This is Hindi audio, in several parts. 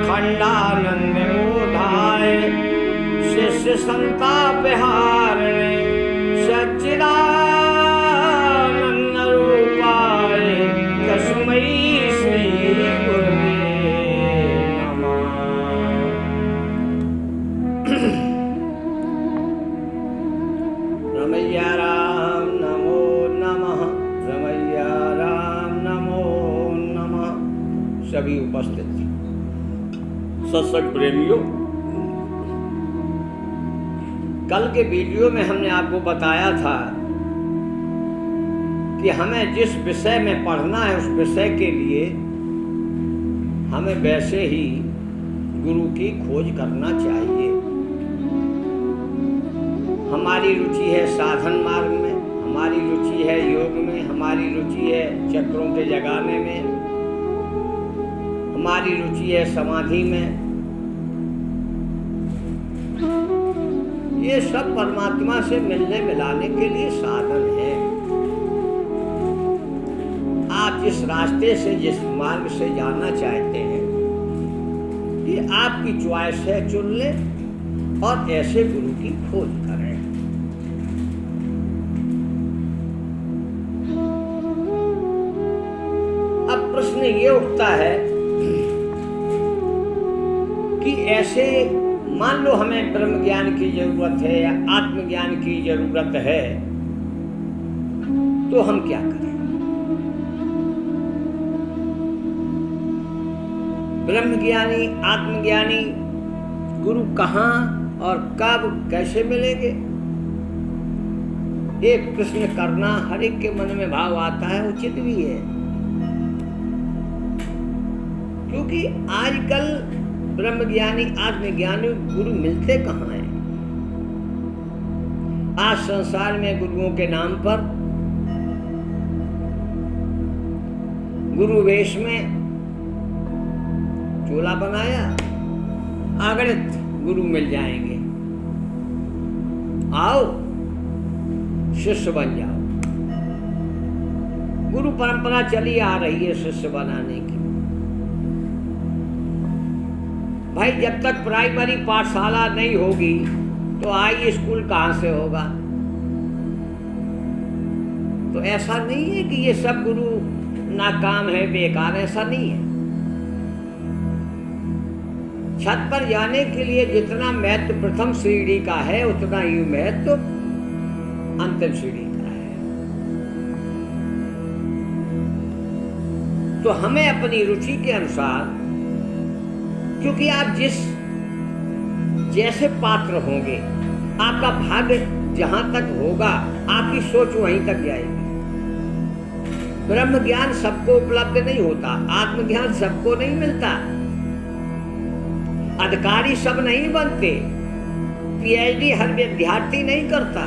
खंडानंद मोधाय शिष्य संताप हारणे सच्चिदानंद रूपाय तस्मै श्री गुरुवे नमः। रमैया राम नमो नमः, रमैया राम नमो नमः। सभी उपस्थित सत्संग प्रेमियों, कल के वीडियो में हमने आपको बताया था कि हमें जिस विषय में पढ़ना है उस विषय के लिए हमें वैसे ही गुरु की खोज करना चाहिए। हमारी रुचि है साधन मार्ग में, हमारी रुचि है योग में, हमारी रुचि है चक्रों के जगाने में, हमारी रुचि है समाधि में। ये सब परमात्मा से मिलने मिलाने के लिए साधन है। आप जिस रास्ते से, जिस मार्ग से जाना चाहते हैं, ये आपकी चॉइस है, चुन ले और ऐसे गुरु की खोज करें। अब प्रश्न ये उठता है कि ऐसे मान लो हमें ब्रह्म ज्ञान की जरूरत है या आत्मज्ञान की जरूरत है, तो हम क्या करें? ब्रह्मज्ञानी, आत्मज्ञानी गुरु कहाँ और कब, कैसे मिलेंगे? ये प्रश्न करना हर एक के मन में भाव आता है, उचित भी है। क्योंकि आजकल ब्रह्मज्ञानी, आत्मज्ञानी गुरु मिलते कहाँ हैं? आज संसार में गुरुओं के नाम पर गुरु वेश में चोला बनाया, अगणित गुरु मिल जाएंगे, आओ शिष्य बन जाओ। गुरु परंपरा चली आ रही है शिष्य बनाने की। भाई जब तक प्राइमरी पाठशाला नहीं होगी तो हाई स्कूल कहाँ से होगा? तो ऐसा नहीं है कि ये सब गुरु नाकाम है, बेकार, ऐसा नहीं है। छत पर जाने के लिए जितना महत्व प्रथम सीढ़ी का है, उतना ही महत्व अंतिम सीढ़ी का है। तो हमें अपनी रुचि के अनुसार, क्योंकि आप जैसे पात्र होंगे, आपका भाग्य जहां तक होगा, आपकी सोच वहीं तक जाएगी। ब्रह्म ज्ञान सबको उपलब्ध नहीं होता, आत्मज्ञान सबको नहीं मिलता, अधिकारी सब नहीं बनते, पीएचडी हर विद्यार्थी नहीं करता।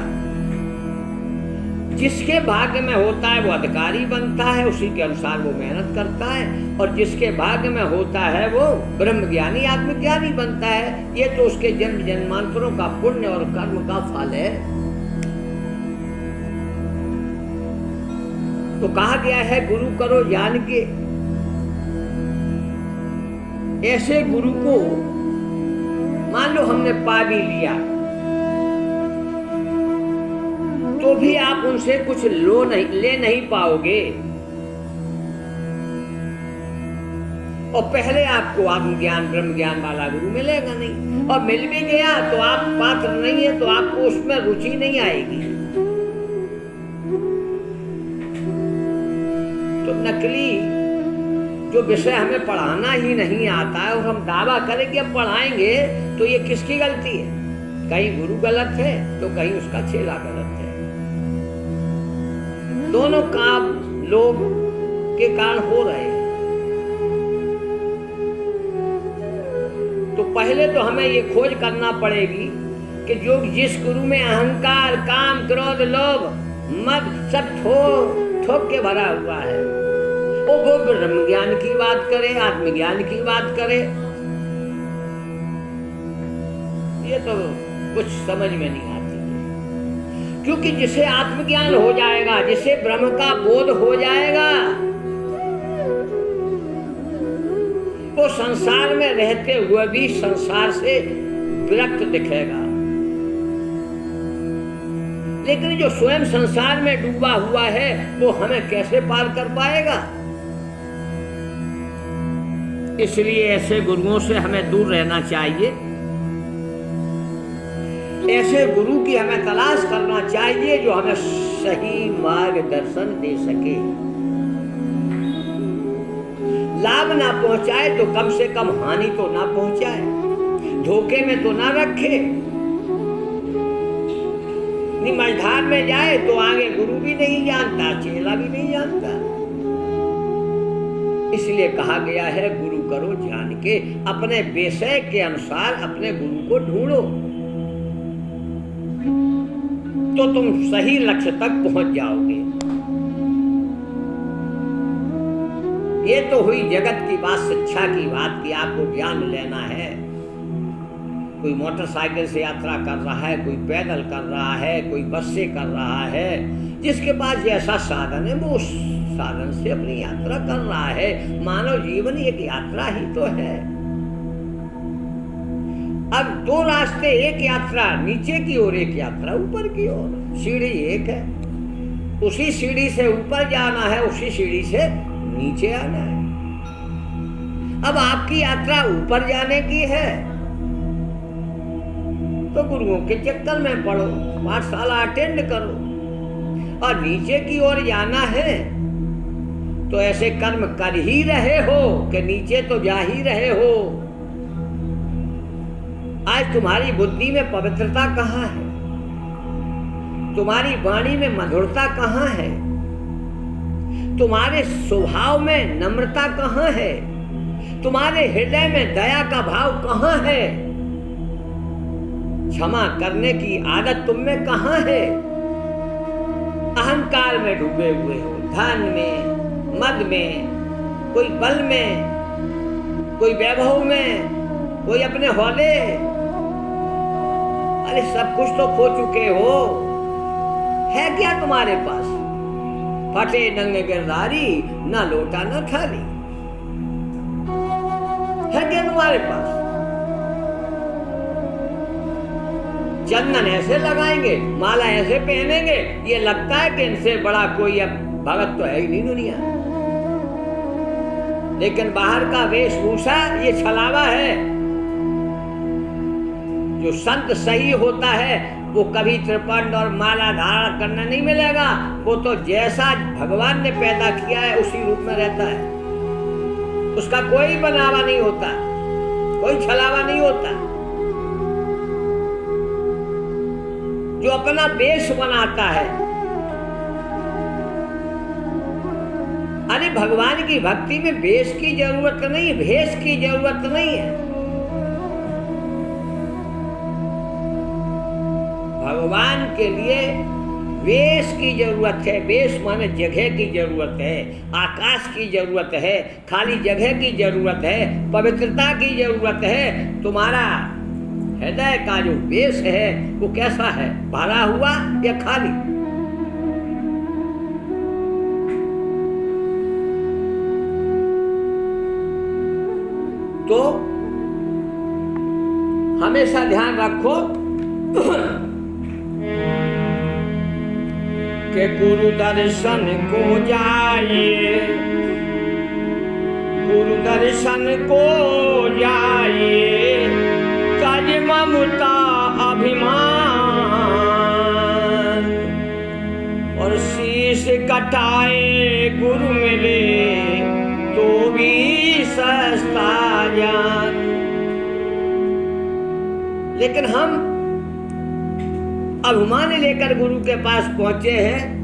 जिसके भाग्य में होता है वो अधिकारी बनता है, उसी के अनुसार वो मेहनत करता है, और जिसके भाग्य में होता है वो ब्रह्मज्ञानी, आत्मज्ञानी बनता है। ये तो उसके जन्म जन्मांतरों का पुण्य और कर्म का फल है। तो कहा गया है गुरु करो जान के। ऐसे गुरु को मान लो हमने पा भी लिया, तो भी आप उनसे कुछ ले नहीं पाओगे, और पहले आपको आत्मज्ञान, ब्रह्म ज्ञान वाला गुरु मिलेगा नहीं। और मिल भी गया तो आप पात्र नहीं है, तो आपको उसमें रुचि नहीं आएगी। तो नकली जो विषय हमें पढ़ाना ही नहीं आता है और हम दावा करें कि हम पढ़ाएंगे, तो ये किसकी गलती है? कहीं गुरु गलत है तो कहीं उसका चेला गलत है। दोनों काम लोग के कारण हो रहे हैं। तो पहले तो हमें ये खोज करना पड़ेगी कि जो जिस गुरु में अहंकार, काम, क्रोध, लोभ, मद सब ठोक के भरा हुआ है, वो ब्रह्म ज्ञान की बात करे, आत्मज्ञान की बात करे, ये तो कुछ समझ में नहीं आती है। क्योंकि जिसे आत्मज्ञान हो जाएगा, जिसे ब्रह्म का बोध हो जाएगा, वो संसार में रहते हुए भी संसार से विरक्त दिखेगा, लेकिन जो स्वयं संसार में डूबा हुआ है वो हमें कैसे पार कर पाएगा? इसलिए ऐसे गुरुओं से हमें दूर रहना चाहिए। ऐसे गुरु की हमें तलाश करना चाहिए जो हमें सही मार्गदर्शन दे सके। लाभ ना पहुंचाए तो कम से कम हानि तो ना पहुंचाए, धोखे में तो ना रखे। मझधार में जाए तो आगे गुरु भी नहीं जानता, चेला भी नहीं जानता। इसलिए कहा गया है गुरु करो जान के, अपने विषय के अनुसार अपने गुरु को ढूंढो तो तुम सही लक्ष्य तक पहुंच जाओगे। ये तो हुई जगत की बात, शिक्षा की बात कि आपको ज्ञान लेना है। कोई मोटरसाइकिल से यात्रा कर रहा है, कोई पैदल कर रहा है, कोई बस से कर रहा है। जिसके पास जैसा साधन है वो उस साधन से अपनी यात्रा कर रहा है। मानव जीवन एक यात्रा ही तो है। अब दो रास्ते, एक यात्रा नीचे की ओर, एक यात्रा ऊपर की ओर। सीढ़ी एक है, उसी सीढ़ी से ऊपर जाना है, उसी सीढ़ी से नीचे आना है। अब आपकी यात्रा ऊपर जाने की है तो गुरुओं के चक्कर में पढ़ो, पाठशाला अटेंड करो। और नीचे की ओर जाना है तो ऐसे कर्म कर ही रहे हो कि नीचे तो जा ही रहे हो। आज तुम्हारी बुद्धि में पवित्रता कहाँ है? तुम्हारी वाणी में मधुरता कहाँ है? तुम्हारे स्वभाव में नम्रता कहाँ है? तुम्हारे हृदय में दया का भाव कहाँ है? क्षमा करने की आदत तुम में कहाँ है? अहंकार में डूबे हुए हो, धन में, मद में, कोई बल में, कोई वैभव में, कोई अपने हौले। अरे सब कुछ तो खो चुके हो। है क्या तुम्हारे पास? फटे नंगे गिरधारी, ना लोटा ना थाली। है क्या तुम्हारे पास? चंदन ऐसे लगाएंगे, माला ऐसे पहनेंगे, ये लगता है कि इनसे बड़ा कोई अब भगत तो है ही नहीं दुनिया। लेकिन बाहर का वेशभूषा ये छलावा है। जो संत सही होता है वो कभी त्रिपंड और माला धारण करना नहीं मिलेगा। वो तो जैसा भगवान ने पैदा किया है उसी रूप में रहता है। उसका कोई बनावा नहीं होता, कोई छलावा नहीं होता। जो अपना वेश बनाता है, अरे भगवान की भक्ति में वेश की जरूरत नहीं, भेष की जरूरत नहीं है। भगवान के लिए वेश की जरूरत है। वेश माने जगह की जरूरत है, आकाश की जरूरत है, खाली जगह की जरूरत है, पवित्रता की जरूरत है। तुम्हारा हृदय का जो वेश है वो कैसा है? भरा हुआ या खाली? तो हमेशा ध्यान रखो कि गुरु दर्शन को जाइए, गुरु दर्शन को जाइए, काज ममता अभिमान और शीश कटाए गुरु मिले तो भी सस्ता जान। लेकिन हम अभिमान लेकर गुरु के पास पहुंचे हैं।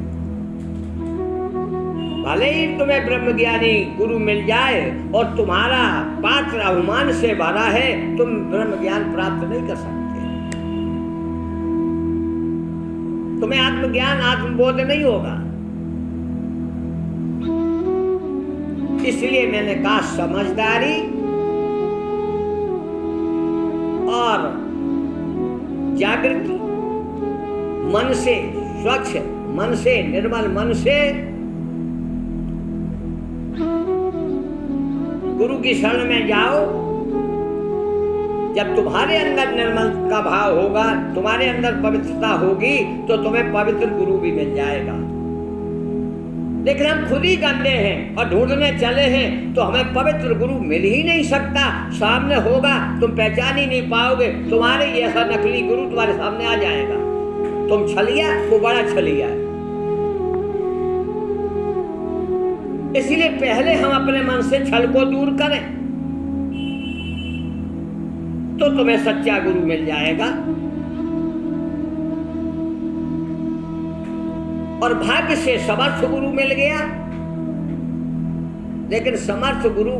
भले ही तुम्हें ब्रह्मज्ञानी गुरु मिल जाए और तुम्हारा पात्र अभिमान से भरा है, तुम ब्रह्म ज्ञान प्राप्त नहीं कर सकते। तुम्हें आत्मज्ञान, आत्मबोध नहीं होगा। इसलिए मैंने कहा समझदारी और जागृति, मन से, स्वच्छ मन से, निर्मल मन से गुरु की शरण में जाओ। जब तुम्हारे अंदर निर्मल का भाव होगा, तुम्हारे अंदर पवित्रता होगी, तो तुम्हें पवित्र गुरु भी मिल जाएगा। लेकिन हम खुद ही गंदे हैं और ढूंढने चले हैं, तो हमें पवित्र गुरु मिल ही नहीं सकता। सामने होगा, तुम पहचान ही नहीं पाओगे। तुम्हारे जैसा नकली गुरु तुम्हारे सामने आ जाएगा। तुम छलिया, वो बड़ा छलिया है। इसलिए पहले हम अपने मन से छल को दूर करें, तो तुम्हें सच्चा गुरु मिल जाएगा। और भाग्य से समर्थ गुरु मिल गया। लेकिन समर्थ गुरु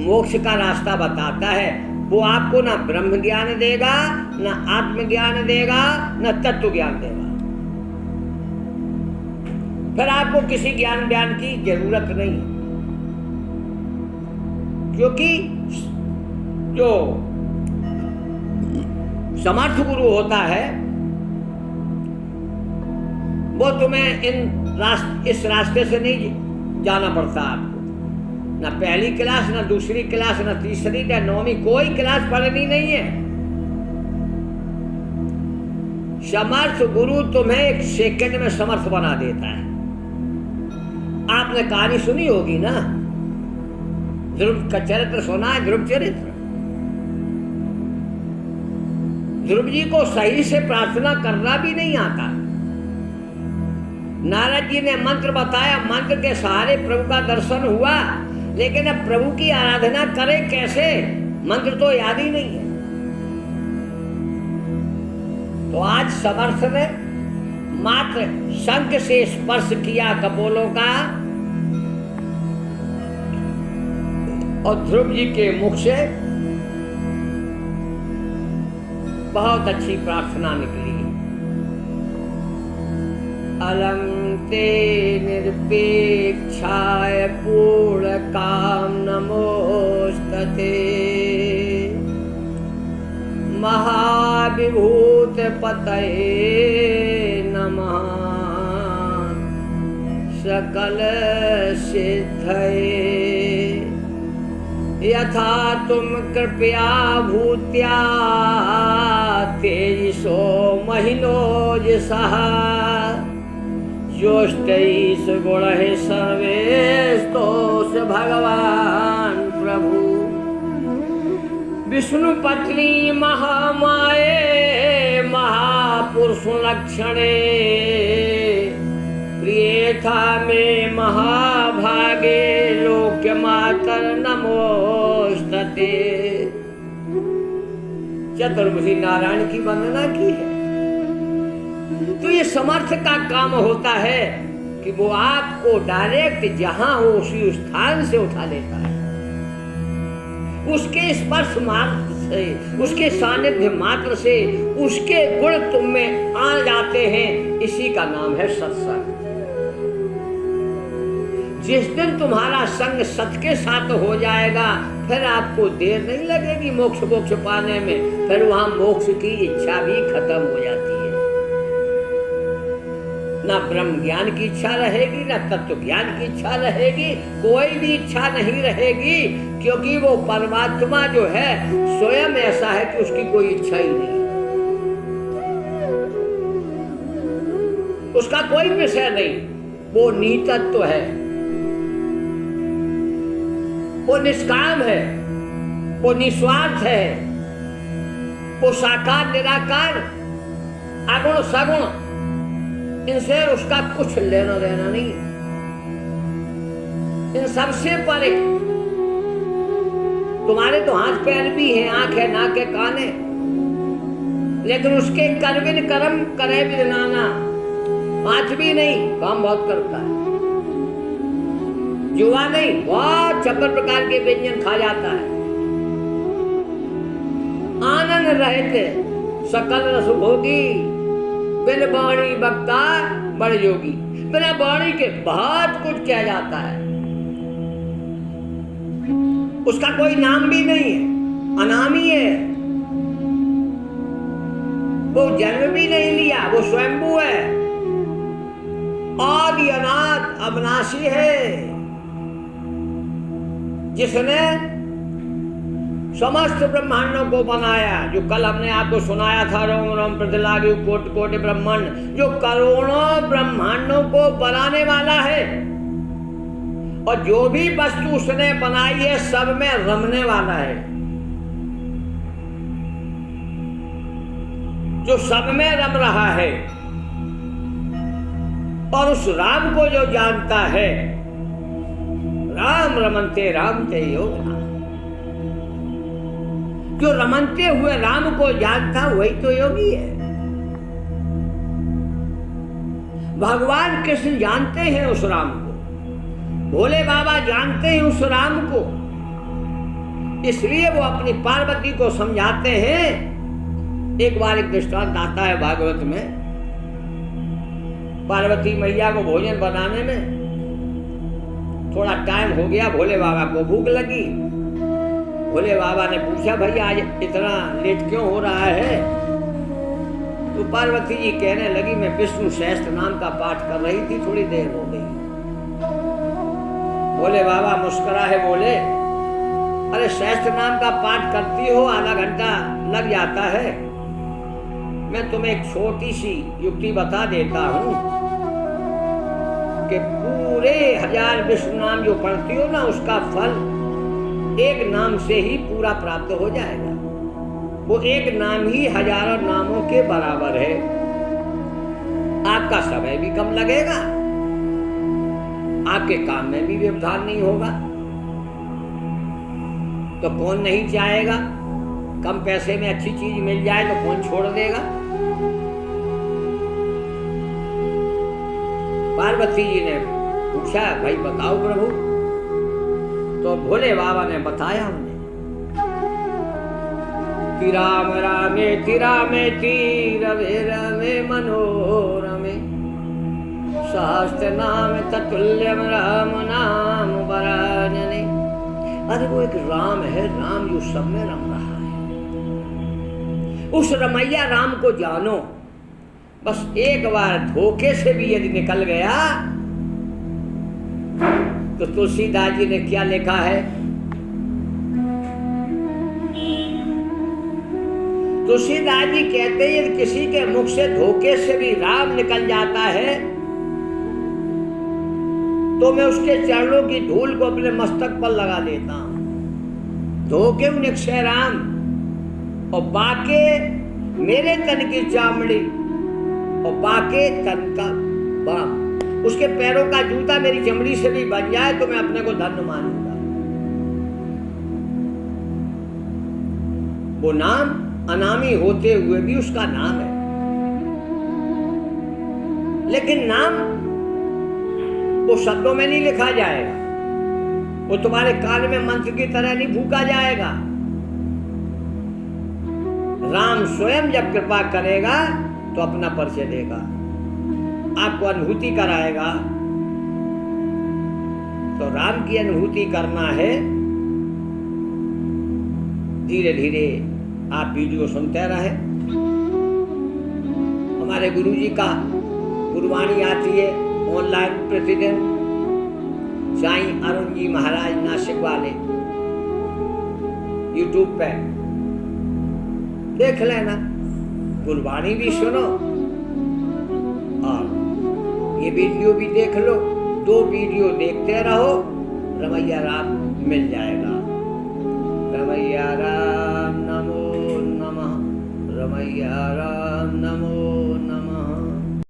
मोक्ष का रास्ता बताता है। वो आपको ना ब्रह्म ज्ञान देगा, ना आत्मज्ञान देगा, ना तत्व ज्ञान देगा। फिर आपको किसी ज्ञान व्यान की जरूरत नहीं, क्योंकि जो समर्थ गुरु होता है वो तुम्हें इस रास्ते से नहीं जाना पड़ता आपको। ना पहली क्लास, ना दूसरी क्लास, ना तीसरी, ना नौवीं, कोई क्लास पढ़नी नहीं है। समर्थ गुरु तुम्हें एक सेकंड में समर्थ बना देता है। आपने कहानी सुनी होगी ना, ध्रुव का चरित्र सुना है, ध्रुव चरित्र। ध्रुव जी को सही से प्रार्थना करना भी नहीं आता। नारद जी ने मंत्र बताया, मंत्र के सहारे प्रभु का दर्शन हुआ, लेकिन अब प्रभु की आराधना करे कैसे? मंत्र तो याद ही नहीं है। तो आज समर्थ ने मात्र शंख से स्पर्श किया कपोलों का, और ध्रुव जी के मुख से बहुत अच्छी प्रार्थना निकली। अलम ते निरपेक्षाय पूर्ण काम नमोस्तते, महाविभूत पतये नमः, सकल सिद्धये। यथा तुम कृपया भूत्या तेजसो महिनोज सह, ज्योष्टैष गुण सर्वेस्तोष भगवान प्रभु। विष्णु पत्नी महामाये महापुरुष लक्षणे, प्रियथा में महाभागे लोक्य मातर नमोस्तते। चतुर्मुखी नारायण की वंदना की है। तो ये समर्थ का काम होता है कि वो आपको डायरेक्ट जहां हो उसी स्थान से उठा लेता है। उसके स्पर्श मात्र से, उसके सानिध्य मात्र से उसके गुण तुम में आ जाते हैं। इसी का नाम है सत्संग। जिस दिन तुम्हारा संग सत के साथ हो जाएगा, फिर आपको देर नहीं लगेगी मोक्ष पाने में। फिर वहां मोक्ष की इच्छा भी खत्म हो जाती है। ना ब्रह्म ज्ञान की इच्छा रहेगी, ना तत्व ज्ञान की इच्छा रहेगी, कोई भी इच्छा नहीं रहेगी, क्योंकि वो परमात्मा जो है स्वयं ऐसा है कि उसकी कोई इच्छा ही नहीं, उसका कोई विषय नहीं। वो नितत्व है, वो निष्काम है, वो निस्वार्थ है, वो साकार निराकार अगुण सगुण, इनसे उसका कुछ लेना देना नहीं। इन सबसे परे तुम्हारे तो हाथ पैर भी हैं, आंख है, नाक है, कान है, लेकिन उसके करविन कर्म करे भी नाना। हाथ भी नहीं, काम बहुत करता है। जुआ नहीं, बहुत छप्पन प्रकार के व्यंजन खा जाता है। आनंद रहते सकल रस भोगी, बिन वाणी बक्ता बड़ योगी। बिना वाणी के बहुत कुछ किया जाता है। उसका कोई नाम भी नहीं है, अनामी है। वो जन्म भी नहीं लिया, वो स्वयंभू है, आदि अनाथ अविनाशी है। जिसने समस्त ब्रह्मांडों को बनाया, जो कल हमने आपको सुनाया था, रोम रोम प्रतिलागी कोटि कोटि ब्रह्मांड, जो करोड़ों ब्रह्मांडों को बनाने वाला है, और जो भी वस्तु उसने बनाई है सब में रमने वाला है, जो सब में रम रहा है। और उस राम को जो जानता है, राम रमनते रामते योगिनाम, जो रमनते हुए राम को जानता वही तो योगी है। भगवान कृष्ण जानते हैं उस राम को, भोले बाबा जानते हैं उस राम को, इसलिए वो अपनी पार्वती को समझाते हैं। एक बार एक दृष्टांत आता है भागवत में, पार्वती मैया को भोजन बनाने में थोड़ा टाइम हो गया, भोले बाबा को भूख लगी। भोले बाबा ने पूछा, भाई आज इतना लेट क्यों हो रहा है? तो पार्वती जी कहने लगी, मैं विष्णु सहस्त्र नाम का पाठ कर रही थी, थोड़ी देर हो गई। भोले बाबा मुस्कुराए, बोले, अरे सहस्त्र नाम का पाठ करती हो, आधा घंटा लग जाता है, मैं तुम्हें एक छोटी सी युक्ति बता देता हूं कि पूरे 1000 विष्णु नाम जो पढ़ती हो ना, उसका फल एक नाम से ही पूरा प्राप्त हो जाएगा। वो एक नाम ही हजारों नामों के बराबर है। आपका समय भी कम लगेगा, आपके काम में भी व्यवधान नहीं होगा। तो कौन नहीं चाहेगा? कम पैसे में अच्छी चीज मिल जाए तो कौन छोड़ देगा? पार्वती जी ने पूछा, भाई बताओ प्रभु। तो भोले बाबा ने बताया उन्हें कि राम रामेति रामेति रवे रमे मनोरमे सहस्त्र नाम ततुल्यम राम नाम वरानने। अरे वो एक राम है, राम जो सब में रम रहा है। उस रमैया राम को जानो। बस एक बार धोखे से भी यदि निकल गया तो तुलसीदास जी ने क्या लिखा है? तुलसीदास जी कहते हैं, यदि किसी के मुख से धोखे से भी राम निकल जाता है तो मैं उसके चरणों की धूल को अपने मस्तक पर लगा लेता हूं। धोखे निक्षय राम, और बाके मेरे तन की चामड़ी और बाके तन का बाम, उसके पैरों का जूता मेरी चमड़ी से भी बन जाए तो मैं अपने को धन्य मानूंगा। वो नाम अनामी होते हुए भी उसका नाम है, लेकिन नाम वो शब्दों में नहीं लिखा जाएगा, वो तुम्हारे कान में मंत्र की तरह नहीं फूका जाएगा। राम स्वयं जब कृपा करेगा तो अपना परिचय देगा, आपको अनुभूति कराएगा। तो राम की अनुभूति करना है, धीरे धीरे आप वीडियो सुनते रहे। हमारे गुरुजी का गुरबाणी आती है ऑनलाइन प्रतिदिन, साईं अरुण जी महाराज नासिक वाले, यूट्यूब पे देख लेना, गुरबाणी भी सुनो और ये वीडियो भी देख लो। 2 वीडियो देखते रहो, रमैया राम मिल जाएगा। रमैया राम नमो नमः, रमैया राम।